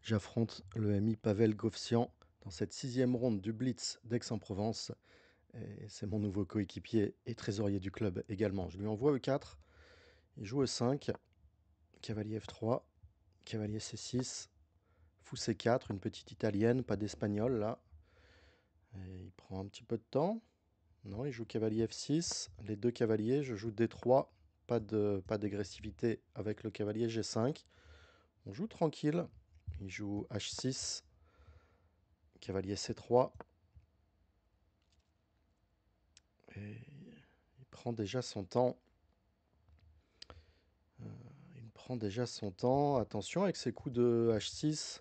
J'affronte le ami Pavel Govsian dans cette sixième ronde du Blitz d'Aix-en-Provence. Et c'est mon nouveau coéquipier et trésorier du club également. Je lui envoie E4, il joue E5, cavalier F3, cavalier C6, fou C4, une petite italienne, pas d'espagnol là. Et il prend un petit peu de temps. Non, il joue cavalier F6, les deux cavaliers, je joue D3, pas d'agressivité avec le cavalier G5. On joue tranquille, il joue H6, cavalier C3. Et il prend déjà son temps. Il prend déjà son temps. Attention avec ses coups de H6.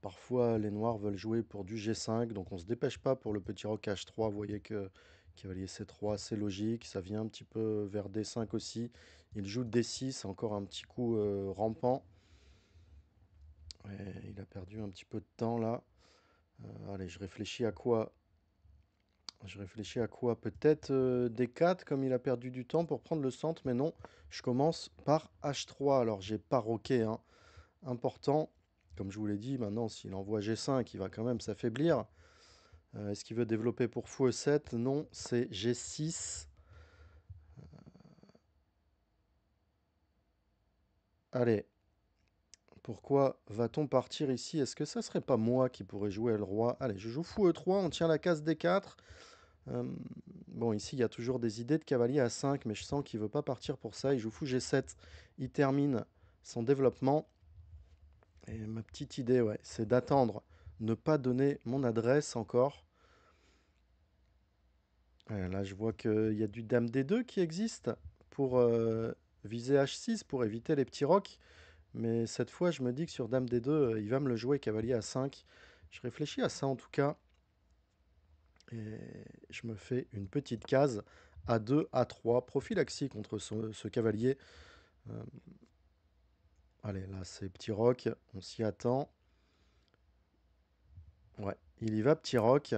Parfois, les noirs veulent jouer pour du G5, donc on se dépêche pas pour le petit roc H3. Vous voyez que cavalier C3, c'est logique. Ça vient un petit peu vers D5 aussi. Il joue D6, encore un petit coup rampant. Et il a perdu un petit peu de temps là. Allez, je réfléchis à quoi? Je réfléchis à quoi? Peut-être D4, comme il a perdu du temps pour prendre le centre, mais non, je commence par H3. Alors j'ai pas roqué, hein. Important, comme je vous l'ai dit, maintenant s'il envoie G5, il va quand même s'affaiblir. Est-ce qu'il veut développer pour fou E7? Non, c'est G6. Allez, pourquoi va-t-on partir ici? Est-ce que ça serait pas moi qui pourrais jouer le roi? Allez, je joue fou E3, on tient la case D4. Bon, ici, il y a toujours des idées de cavalier à 5, mais je sens qu'il ne veut pas partir pour ça. Il joue fou G7. Il termine son développement. Et ma petite idée, ouais, c'est d'attendre, ne pas donner mon adresse encore. Là, je vois qu'il y a du dame D2 qui existe pour viser H6, pour éviter les petits rocs. Mais cette fois, je me dis que sur dame D2, il va me le jouer cavalier à 5. Je réfléchis à ça en tout cas. Et je me fais une petite case A2, A3, prophylaxie contre ce cavalier. Euh, allez, là, c'est petit roc, on s'y attend. Ouais, il y va, petit roc.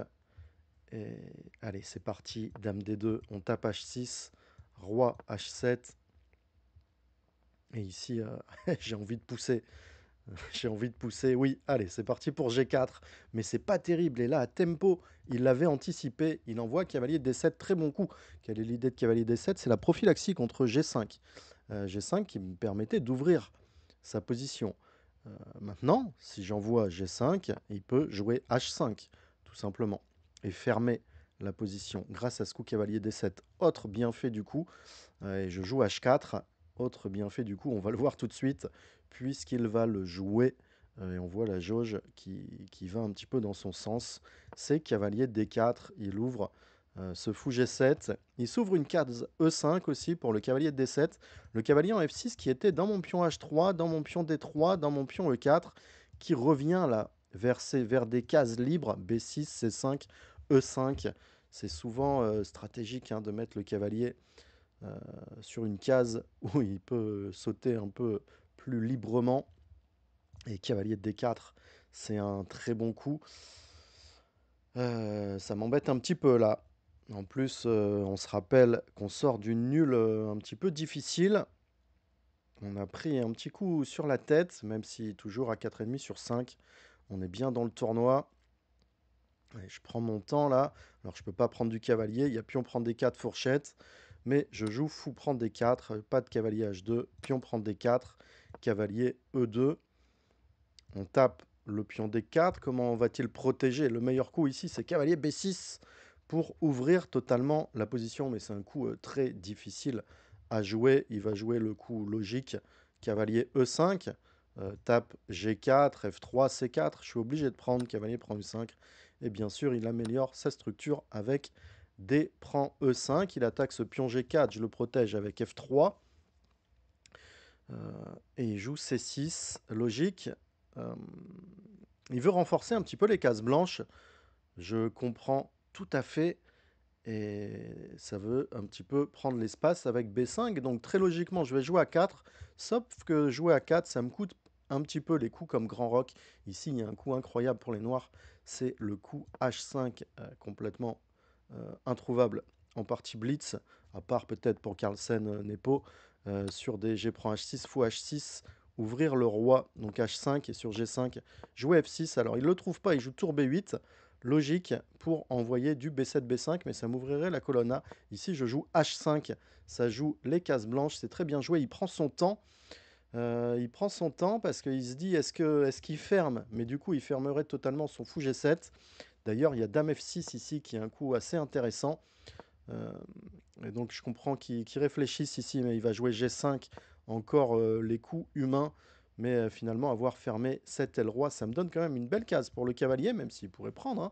Et allez, c'est parti, dame D2, on tape H6, roi H7. Et ici, j'ai envie de pousser. J'ai envie de pousser. Oui, allez, c'est parti pour G4. Mais c'est pas terrible. Et là, à tempo, il l'avait anticipé. Il envoie cavalier D7. Très bon coup. Quelle est l'idée de cavalier D7? C'est la prophylaxie contre G5. G5 qui me permettait d'ouvrir sa position. Maintenant, si j'envoie G5, il peut jouer H5, tout simplement. Et fermer la position grâce à ce coup cavalier D7. Autre bienfait du coup. Et je joue H4. Autre bienfait du coup, on va le voir tout de suite, puisqu'il va le jouer. Et on voit la jauge qui va un petit peu dans son sens. C'est cavalier D4. Il ouvre ce fou G7. Il s'ouvre une case E5 aussi pour le cavalier D7. Le cavalier en F6 qui était dans mon pion H3, dans mon pion D3, dans mon pion E4, qui revient là vers des cases libres, B6, C5, E5. C'est souvent stratégique hein, de mettre le cavalier sur une case où il peut sauter un peu plus librement. Et cavalier de D4, c'est un très bon coup. Ça m'embête un petit peu là. En plus, on se rappelle qu'on sort d'une nulle un petit peu difficile. On a pris un petit coup sur la tête, même si toujours à 4,5 sur 5. On est bien dans le tournoi. Allez, je prends mon temps là. Alors je peux pas prendre du cavalier. Il y a pion prendre des 4 fourchettes. Mais je joue fou prendre des 4. Pas de cavalier H2. Pion prendre des 4. Cavalier E2. On tape le pion D4. Comment va-t-il protéger? Le meilleur coup ici, c'est cavalier B6 pour ouvrir totalement la position. Mais c'est un coup très difficile à jouer. Il va jouer le coup logique. Cavalier E5. Tape G4, F3, C4. Je suis obligé de prendre. Cavalier prend E5. Et bien sûr, il améliore sa structure avec D prend E5. Il attaque ce pion G4. Je le protège avec F3. Et il joue C6. Logique. Euh, il veut renforcer un petit peu les cases blanches. Je comprends tout à fait. Et ça veut un petit peu prendre l'espace avec B5. Donc très logiquement, je vais jouer à 4. Sauf que jouer à 4, ça me coûte un petit peu les coups comme Grand Rock. Ici, il y a un coup incroyable pour les noirs. C'est le coup H5 complètement introuvable en partie blitz. À part peut-être pour Carlsen Nepo. Sur des G prend H6, fou H6 ouvrir le roi, donc H5 et sur G5, jouer F6. Alors il ne le trouve pas, il joue tour B8, logique pour envoyer du B7, B5, mais ça m'ouvrirait la colonne A. Ici je joue H5, ça joue les cases blanches, c'est très bien joué, il prend son temps. Il prend son temps parce qu'il se dit est-ce qu'il ferme? Mais du coup il fermerait totalement son fou G7. D'ailleurs il y a Dame F6 ici qui est un coup assez intéressant. Et donc je comprends qu'il réfléchisse ici, mais il va jouer G5, encore les coups humains. Mais finalement, avoir fermé cette aile roi, ça me donne quand même une belle case pour le cavalier, même s'il pourrait prendre, hein.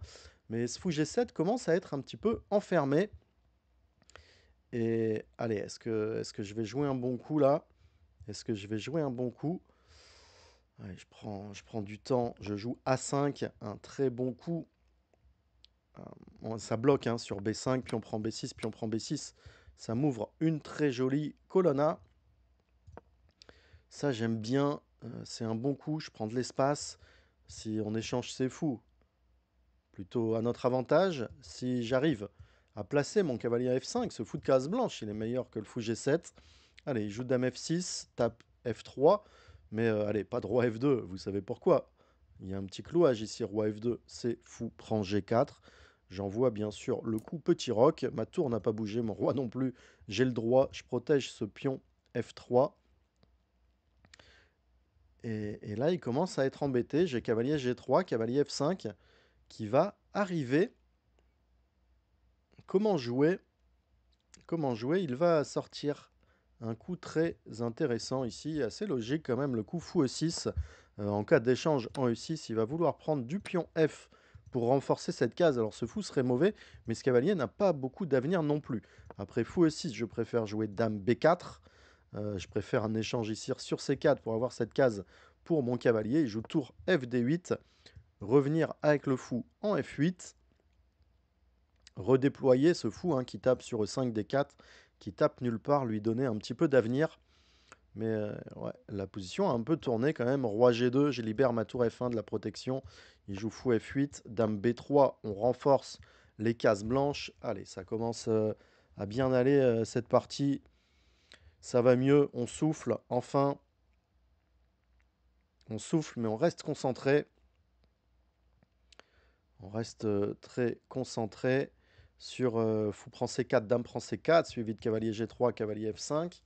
Mais ce fou G7 commence à être un petit peu enfermé. Et allez, est-ce que je vais jouer un bon coup là? Est-ce que je vais jouer un bon coup? Allez, je prends du temps, je joue A5, un très bon coup. Bon, ça bloque hein, sur B5, puis on prend B6, puis on prend B6. Ça m'ouvre une très jolie colonna. Ça, j'aime bien. C'est un bon coup. Je prends de l'espace. Si on échange, c'est fou. Plutôt à notre avantage. Si j'arrive à placer mon cavalier F5, ce fou de case blanche, il est meilleur que le fou G7. Allez, il joue dame F6, tape F3. Mais allez, pas de roi F2. Vous savez pourquoi? Il y a un petit clouage ici. Roi F2, c'est fou prend G4. J'envoie bien sûr le coup petit roc. Ma tour n'a pas bougé, mon roi non plus. J'ai le droit, je protège ce pion F3. Et là, il commence à être embêté. J'ai cavalier G3, cavalier F5 qui va arriver. Comment jouer? Comment jouer? Il va sortir un coup très intéressant ici, assez logique quand même, le coup fou E6. En cas d'échange en E6, il va vouloir prendre du pion F pour renforcer cette case. Alors ce fou serait mauvais, mais ce cavalier n'a pas beaucoup d'avenir non plus. Après fou E6, je préfère jouer dame B4. Je préfère un échange ici sur C4 pour avoir cette case pour mon cavalier. Il joue tour FD8, revenir avec le fou en F8, redéployer ce fou hein, qui tape sur E5, D4, qui tape nulle part, lui donner un petit peu d'avenir. Mais ouais, la position a un peu tourné quand même. Roi G2, je libère ma tour F1 de la protection. Il joue fou F8, dame B3, on renforce les cases blanches. Allez, ça commence à bien aller cette partie. Ça va mieux, on souffle, enfin. On souffle, mais on reste concentré. On reste très concentré sur fou prend C4, dame prend C4, suivi de cavalier G3, cavalier F5.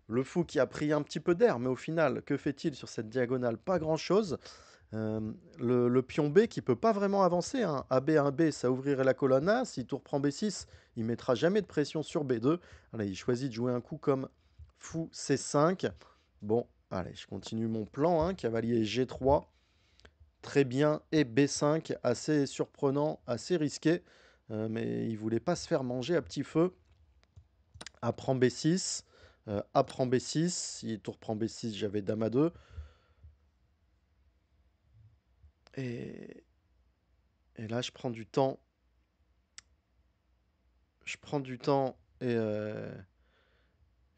Le fou qui a pris un petit peu d'air, mais au final, que fait-il sur cette diagonale? Pas grand-chose. Le pion B qui peut pas vraiment avancer, hein. AB, 1B, ça ouvrirait la colonne A. Si tour prend B6, il mettra jamais de pression sur B2. Allez, il choisit de jouer un coup comme fou C5. Bon, allez, je continue mon plan, hein. Cavalier G3. Très bien. Et B5, assez surprenant, assez risqué. Mais il voulait pas se faire manger à petit feu. A prend B6. A prend B6. Si tour prend B6, j'avais dame A2. Et là, je prends du temps. Je prends du temps et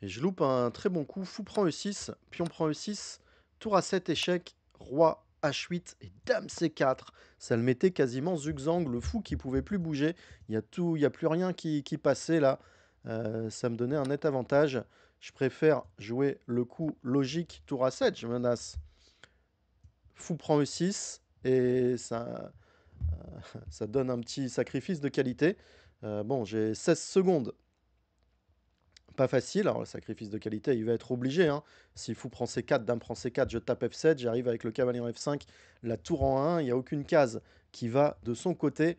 je loupe un très bon coup. Fou prend E6, pion prend E6, tour A7, échec, roi H8 et dame C4. Ça le mettait quasiment zugzang, le fou qui pouvait plus bouger. Il y a plus rien qui passait là. Ça me donnait un net avantage. Je préfère jouer le coup logique tour A7, je menace. Fou prend E6 et ça donne un petit sacrifice de qualité. Bon, j'ai 16 secondes. Pas facile. Alors, le sacrifice de qualité, il va être obligé, hein. Si fou prend C4, dame prend C4, je tape F7, j'arrive avec le cavalier en F5, la tour en 1, il n'y a aucune case qui va de son côté.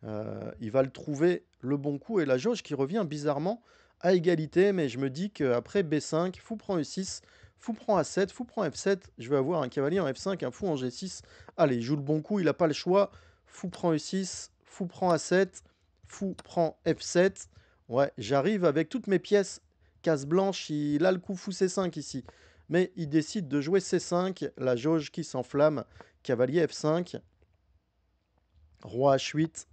Il va le trouver le bon coup et la jauge qui revient bizarrement à égalité, mais je me dis qu'après B5, fou prend E6, fou prend A7, fou prend F7, je vais avoir un cavalier en F5, un fou en G6. Allez, il joue le bon coup, il n'a pas le choix. Fou prend E6, fou prend A7, fou prend F7. Ouais, j'arrive avec toutes mes pièces. Case blanche, il a le coup fou C5 ici. Mais il décide de jouer C5, la jauge qui s'enflamme. Cavalier F5, roi H8.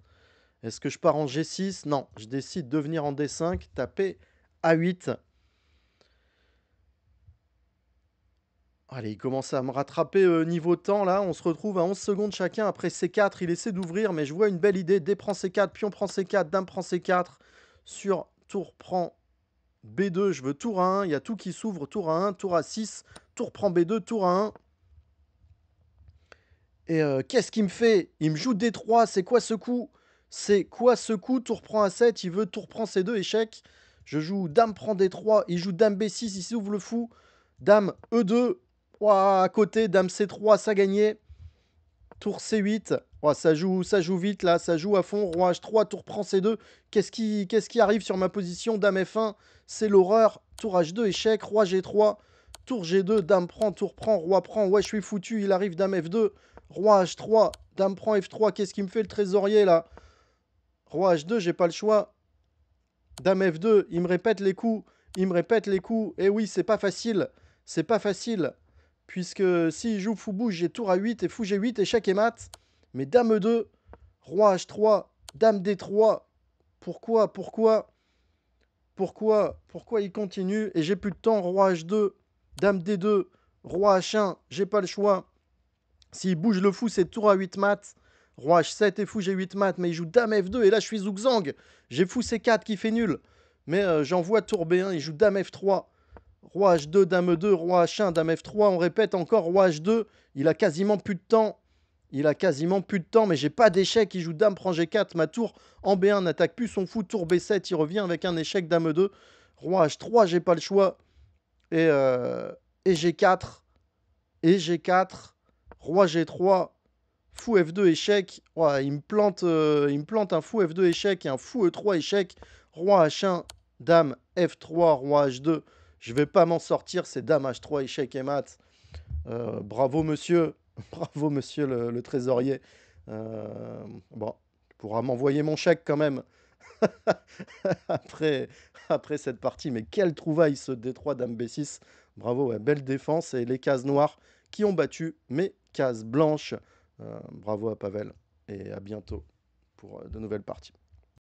Est-ce que je pars en G6? Non, je décide de venir en D5, taper A8. Allez, il commence à me rattraper niveau temps là. On se retrouve à 11 secondes chacun. Après C4, il essaie d'ouvrir, mais je vois une belle idée. D prend C4, pion prend C4, dame prend C4. Sur tour prend B2, je veux tour A1. Il y a tout qui s'ouvre. Tour A1, tour A6, tour prend B2, tour A1. Et qu'est-ce qu'il me fait? Il me joue D3, c'est quoi ce coup? C'est quoi ce coup? Tour prend A7, il veut tour prend C2, échec. Je joue dame prend D3, il joue dame B6, il s'ouvre le fou. Dame E2, ouah, à côté, dame C3, ça gagnait. Tour C8, ouah, ça joue vite là, ça joue à fond. Roi H3, tour prend C2. Qu'est-ce qui arrive sur ma position? Dame F1, c'est l'horreur. Tour H2, échec. Roi G3, tour G2, dame prend, tour prend, roi prend. Ouais, je suis foutu, il arrive dame F2. Roi H3, dame prend F3. Qu'est-ce qu'il me fait le trésorier là? Roi H2, j'ai pas le choix. Dame F2, il me répète les coups. Il me répète les coups. Et oui, c'est pas facile. C'est pas facile. Puisque s'il joue fou bouge, j'ai tour A8 et fou G8, échec et mat. Mais dame E2, roi H3, dame D3. Pourquoi il continue? Et j'ai plus de temps. Roi H2, dame D2, roi H1. J'ai pas le choix. S'il bouge le fou, c'est tour A8 mat. Roi H7 et fou G8 mat. Mais il joue dame F2 et là je suis Zugzang. J'ai fou C4 qui fait nul. Mais j'envoie tour B1. Il joue dame F3. Roi H2, dame E2, roi H1, dame F3. On répète encore roi H2. Il a quasiment plus de temps. Mais j'ai pas d'échec. Il joue dame prend G4. Ma tour en B1 n'attaque plus son fou. Tour B7, il revient avec un échec dame E2. Roi H3, j'ai pas le choix. Et, euh, et G4. Et G4. Roi G3. Fou F2 échec. Ouais, il me plante un fou F2 échec et un fou E3 échec. Roi H1, dame F3, roi H2. Je vais pas m'en sortir, c'est dame H3 échec et mat. Bravo monsieur, bravo monsieur le trésorier. Bon, tu pourras m'envoyer mon chèque quand même après, après cette partie. Mais quelle trouvaille ce D3 dame B6. Bravo, ouais, belle défense et les cases noires qui ont battu mes cases blanches. Bravo à Pavel et à bientôt pour de nouvelles parties.